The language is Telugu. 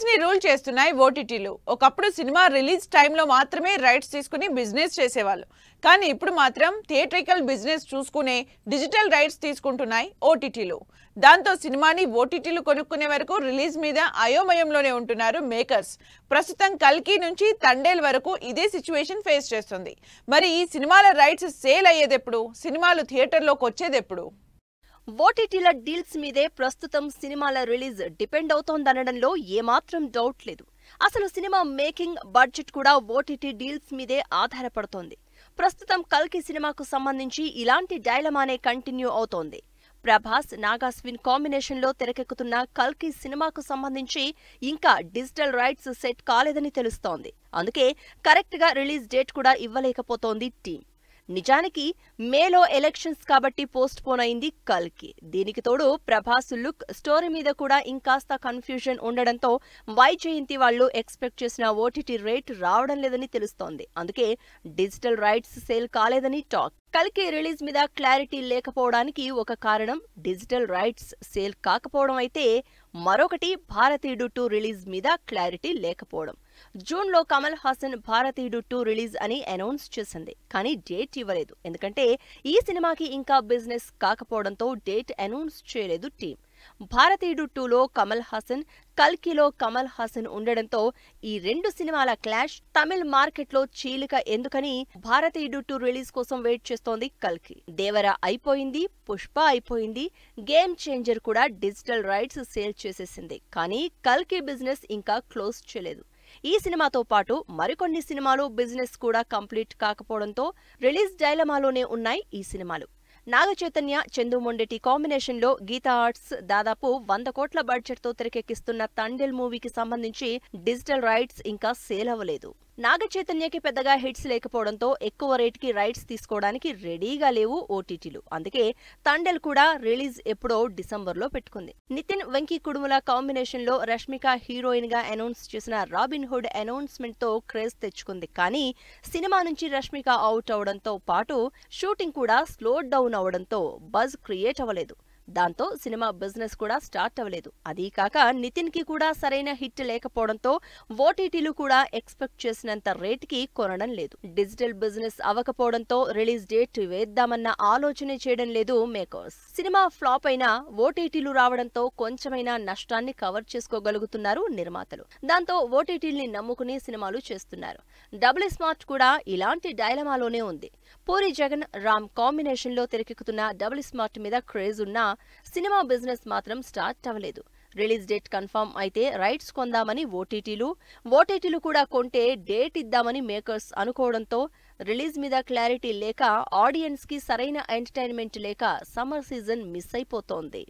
ని రూల్ చేస్తున్నాయి ఓటీటీలు. ఒకప్పుడు సినిమా రిలీజ్ టైంలో మాత్రమే రైట్స్ తీసుకుని బిజినెస్ చేసేవాళ్ళు. కానీ ఇప్పుడు మాత్రం థియేట్రికల్ బిజినెస్ చూసుకునే డిజిటల్ రైట్స్ తీసుకుంటున్నాయి ఓటీటీలు. దాంతో సినిమాని ఓటీటీలు కొనుక్కునే వరకు రిలీజ్ మీద అయోమయంలోనే ఉంటున్నారు మేకర్స్. ప్రస్తుతం కల్కి నుంచి తండేల్ వరకు ఇదే సిచ్యువేషన్ ఫేస్ చేస్తుంది. మరి ఈ సినిమాల రైట్స్ సేల్ అయ్యేదెప్పుడు? సినిమాలు థియేటర్లోకి వచ్చేదెప్పుడు? ఓటీటీల డీల్స్ మీదే ప్రస్తుతం సినిమాల రిలీజ్ డిపెండ్ అవుతోందనడంలో ఏమాత్రం డౌట్ లేదు. అసలు సినిమా మేకింగ్ బడ్జెట్ కూడా ఓటీటీ డీల్స్ మీదే ఆధారపడుతోంది. ప్రస్తుతం కల్కి సినిమాకు సంబంధించి ఇలాంటి డైలమానే కంటిన్యూ అవుతోంది. ప్రభాస్, నాగాస్విన్ కాంబినేషన్లో తెరకెక్కుతున్న కల్కి సినిమాకు సంబంధించి ఇంకా డిజిటల్ రైట్స్ సెట్ కాలేదని తెలుస్తోంది. అందుకే కరెక్ట్ గా రిలీజ్ డేట్ కూడా ఇవ్వలేకపోతోంది టీం. నిజానికి మేలో ఎలక్షన్స్ కాబట్టి పోస్ట్ పోన్ అయింది కల్కి. దీనికి తోడు ప్రభాస్ లుక్, స్టోరీ మీద కూడా ఇంకాస్త కన్ఫ్యూజన్ ఉండడంతో వైజయంతి వాళ్ళు ఎక్స్పెక్ట్ చేసిన ఓటీటీ రేట్ రావడం లేదని తెలుస్తోంది. అందుకే డిజిటల్ రైట్స్ సేల్ కాలేదని టాక్. కల్కి రిలీజ్ మీద క్లారిటీ లేకపోవడానికి ఒక కారణం డిజిటల్ రైట్స్ సేల్ కాకపోవడం అయితే, మరొకటి భారతీయుడు 2 రిలీజ్ మీద క్లారిటీ లేకపోవడం. జూన్లో కమల్ హాసన్ భారతీయుడు 2 రిలీజ్ అని అనౌన్స్ చేసింది. కానీ డేట్ ఇవ్వలేదు. ఎందుకంటే ఈ సినిమాకి ఇంకా బిజినెస్ కాకపోవడంతో డేట్ అనౌన్స్ చేయలేదు టీం. భారతీయుడు 2లో కమల్ హాసన్, కల్కిలో కమల్ హాసన్ ఉండడంతో ఈ రెండు సినిమాల క్లాష్ తమిళ్ మార్కెట్లో చీలిక ఎందుకని భారతీయుడు 2 రిలీజ్ కోసం వెయిట్ చేస్తోంది కల్కి. దేవర అయిపోయింది, పుష్ప అయిపోయింది, గేమ్ చేంజర్ కూడా డిజిటల్ రైట్స్ సేల్ చేసేసింది. కానీ కల్కి బిజినెస్ ఇంకా క్లోజ్ చేయలేదు. ఈ సినిమాతో పాటు మరికొన్ని సినిమాలు బిజినెస్ కూడా కంప్లీట్ కాకపోవడంతో రిలీజ్ డైలమాలోనే ఉన్నాయి ఈ సినిమాలు. నాగచైతన్య, చందు మొండెటి కాంబినేషన్లో గీతా ఆర్ట్స్ దాదాపు 100 కోట్ల బడ్జెట్తో తెరకెక్కిస్తున్న తండేల్ మూవీకి సంబంధించి డిజిటల్ రైట్స్ ఇంకా సేల్ అవ్వలేదు. నాగచైతన్యకి పెద్దగా హిట్స్ లేకపోవడంతో ఎక్కువ రేట్కి రైట్స్ తీసుకోవడానికి రెడీగా లేవు ఓటీటీలు. అందుకే తండేల్ కూడా రిలీజ్ ఎప్పుడో డిసెంబర్లో పెట్టుకుంది. నితిన్, వెంకీ కుడుముల కాంబినేషన్లో రష్మిక హీరోయిన్ గా అనౌన్స్ చేసిన రాబిన్ హుడ్ అనౌన్స్మెంట్ తో క్రేజ్ తెచ్చుకుంది. కానీ సినిమా నుంచి రష్మిక అవుట్ అవడంతో పాటు షూటింగ్ కూడా స్లో డౌన్ అవడంతో బజ్ క్రియేట్ అవ్వలేదు. దాంతో సినిమా బిజినెస్ కూడా స్టార్ట్ అవ్వలేదు. అదీకాక నితిన్ కి కూడా సరైన హిట్ లేకపోవడంతో ఓటీటీలు కూడా ఎక్స్పెక్ట్ చేసినంత రేటుకి కొనడం లేదు. డిజిటల్ బిజినెస్ అవ్వకపోవడంతో రిలీజ్ డేట్ వేద్దామన్న ఆలోచనే చేయడం లేదు మేకర్స్. సినిమా ఫ్లాప్ అయినా ఓటీటీలు రావడంతో కొంచెమైనా నష్టాన్ని కవర్ చేసుకోగలుగుతున్నారు నిర్మాతలు. దాంతో ఓటీటీల్ని నమ్ముకుని సినిమాలు చేస్తున్నారు. డబుల్ స్మార్ట్ కూడా ఇలాంటి డైలమాలోనే ఉంది. పూరి జగన్, రామ్ కాంబినేషన్లో తెరకెక్కుతున్న డబుల్ స్మార్ట్ మీద క్రేజ్ ఉన్నా సినిమా బిజినెస్ మాత్రం స్టార్ట్ అవ్వలేదు. రిలీజ్ డేట్ కన్ఫర్మ్ అయితే రైట్స్ కొందామని ఓటీటీలు కూడా కొంటే డేట్ ఇద్దామని మేకర్స్ అనుకోవడంతో రిలీజ్ మీద క్లారిటీ లేక, ఆడియన్స్ కి సరైన ఎంటర్టైన్మెంట్ లేక సమ్మర్ సీజన్ మిస్ అయిపోతోంది.